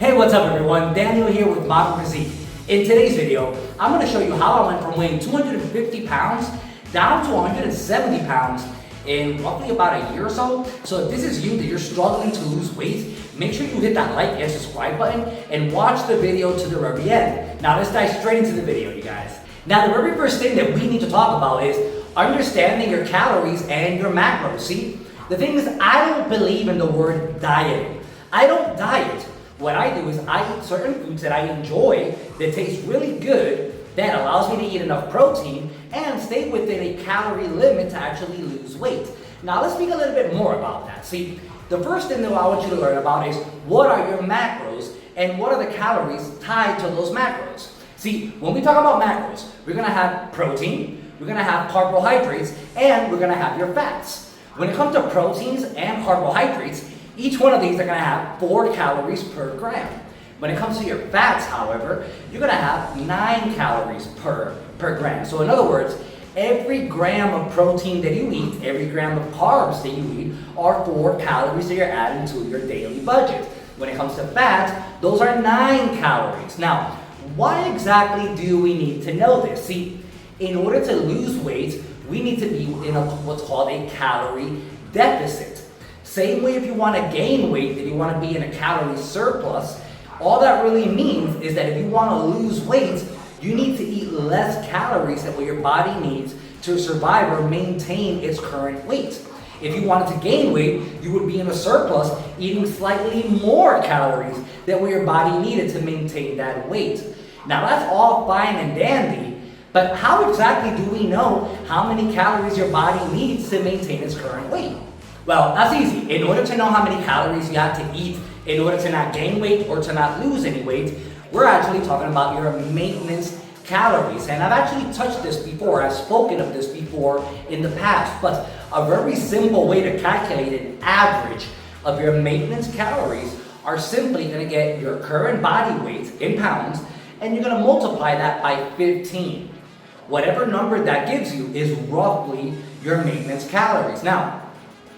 Hey, what's up everyone? Daniel here with Modern Physique. In today's video, I'm going to show you how I went from weighing 250 pounds down to 170 pounds in roughly about a year or so. So if this is you, that you're struggling to lose weight, make sure you hit that like and subscribe button and watch the video to the very end. Now let's dive straight into the video, you guys. Now the very first thing that we need to talk about is understanding your calories and your macros. See, the thing is, I don't believe in the word dieting. I don't diet. What I do is I eat certain foods that I enjoy, that taste really good, that allows me to eat enough protein and stay within a calorie limit to actually lose weight. Now let's speak a little bit more about that. See, the first thing that I want you to learn about is what are your macros and what are the calories tied to those macros. See, when we talk about macros, we're gonna have protein, we're gonna have carbohydrates, and we're gonna have your fats. When it comes to proteins and carbohydrates, each one of these are going to have 4 calories per gram. When it comes to your fats, however, you're going to have 9 calories per gram. So in other words, every gram of protein that you eat, every gram of carbs that you eat are 4 calories that you're adding to your daily budget. When it comes to fats, those are 9 calories. Now, why exactly do we need to know this? See, in order to lose weight, we need to be in what's called a calorie deficit. Same way if you want to gain weight, that you want to be in a calorie surplus, all that really means is that if you want to lose weight, you need to eat less calories than what your body needs to survive or maintain its current weight. If you wanted to gain weight, you would be in a surplus, eating slightly more calories than what your body needed to maintain that weight. Now that's all fine and dandy, but how exactly do we know how many calories your body needs to maintain its current weight? Well, that's easy. In order to know how many calories you have to eat in order to not gain weight or to not lose any weight, we're actually talking about your maintenance calories. And I've actually touched this before, I've spoken of this before in the past, but a very simple way to calculate an average of your maintenance calories are simply going to get your current body weight in pounds and you're going to multiply that by 15. Whatever number that gives you is roughly your maintenance calories. Now,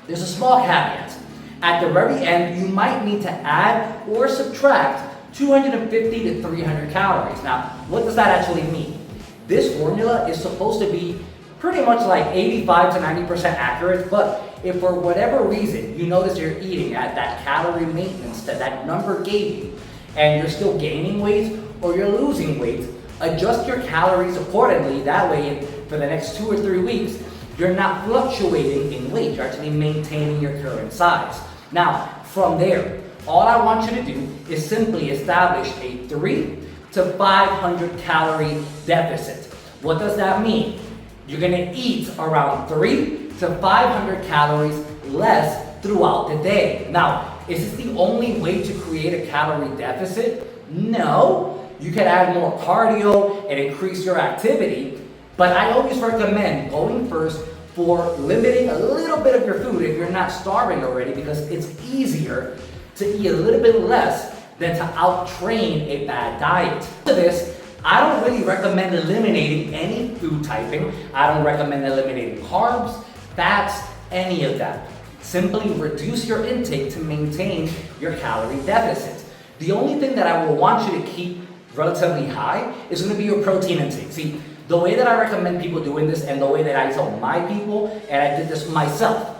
there's a small caveat. At the very end, you might need to add or subtract 250 to 300 calories. Now, what does that actually mean? This formula is supposed to be pretty much like 85 to 90% accurate, but if for whatever reason you notice you're eating at that calorie maintenance that that number gave you, and you're still gaining weight or you're losing weight, adjust your calories accordingly. That way, for the next 2 or 3 weeks, you're not fluctuating in weight, you're actually maintaining your current size. Now, from there, all I want you to do is simply establish a 300 to 500 calorie deficit. What does that mean? You're gonna eat around 300 to 500 calories less throughout the day. Now, is this the only way to create a calorie deficit? No. You can add more cardio and increase your activity, but I always recommend going first for limiting a little bit of your food if you're not starving already, because it's easier to eat a little bit less than to out-train a bad diet. To this, I don't really recommend eliminating any food typing. I don't recommend eliminating carbs, fats, any of that. Simply reduce your intake to maintain your calorie deficit. The only thing that I will want you to keep relatively high is going to be your protein intake. See, the way that I recommend people doing this and the way that I tell my people, and I did this myself,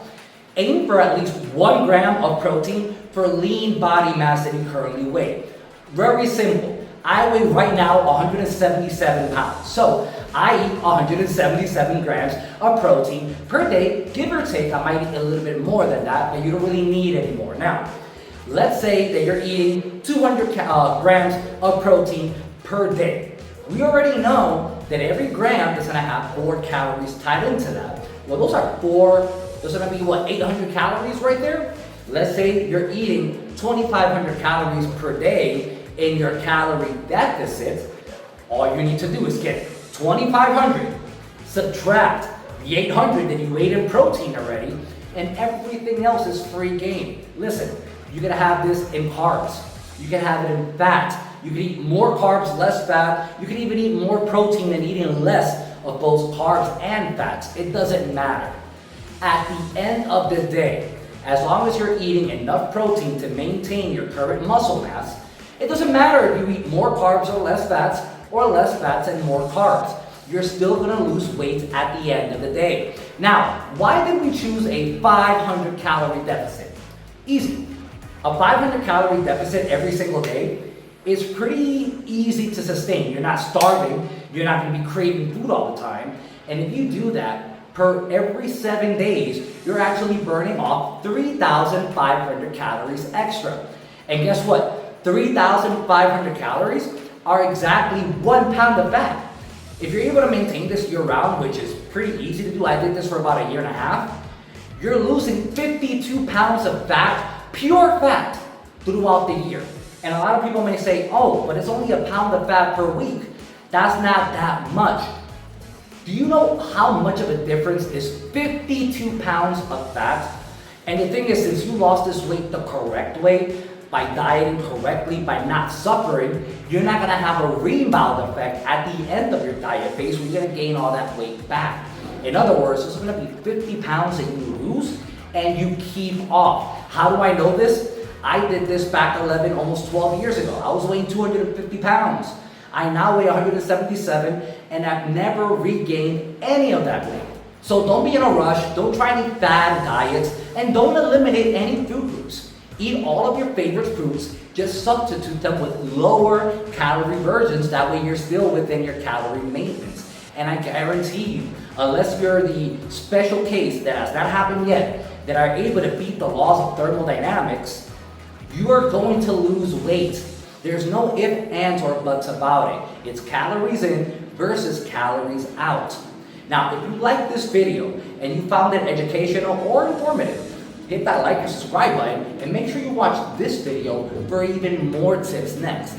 aim for at least 1 gram of protein for lean body mass that you currently weigh. Very simple. I weigh right now 177 pounds. So I eat 177 grams of protein per day, give or take. I might eat a little bit more than that, but you don't really need any more. Now, let's say that you're eating 200 grams of protein per day. We already know that every gram is going to have 4 calories tied into that. Well, those are those are going to be what, 800 calories right there? Let's say you're eating 2,500 calories per day in your calorie deficit. All you need to do is get 2,500, subtract the 800 that you ate in protein already, and everything else is free game. Listen, you can have this in carbs. You can have it in fat. You can eat more carbs, less fat. You can even eat more protein and eating less of both carbs and fats. It doesn't matter. At the end of the day, as long as you're eating enough protein to maintain your current muscle mass, doesn't matter if you eat more carbs or less fats and more carbs. You're still gonna lose weight at the end of the day. Now, why did we choose a 500 calorie deficit? Easy. A 500 calorie deficit every single day is pretty easy to sustain. You're not starving, you're not gonna be craving food all the time. And if you do that, per every 7 days, you're actually burning off 3,500 calories extra. And guess what? 3,500 calories are exactly 1 pound of fat. If you're able to maintain this year round, which is pretty easy to do, I did this for about a year and a half, you're losing 52 pounds of fat, pure fat, throughout the year. And a lot of people may say, oh, but it's only a pound of fat per week. That's not that much. Do you know how much of a difference is 52 pounds of fat? And the thing is, since you lost this weight the correct way, by dieting correctly, by not suffering, you're not gonna have a rebound effect at the end of your diet phase where you're gonna gain all that weight back. In other words, it's gonna be 50 pounds that you lose and you keep off. How do I know this? I did this back 11, almost 12 years ago. I was weighing 250 pounds. I now weigh 177 and I've never regained any of that weight. So don't be in a rush, don't try any fad diets, and don't eliminate any food groups. Eat all of your favorite fruits, just substitute them with lower calorie versions, that way you're still within your calorie maintenance. And I guarantee you, unless you're the special case that has not happened yet, that are able to beat the laws of thermodynamics, you are going to lose weight. There's no ifs, ands, or buts about it. It's calories in versus calories out. Now, if you like this video and you found it educational or informative, hit that like and subscribe button and make sure you watch this video for even more tips next.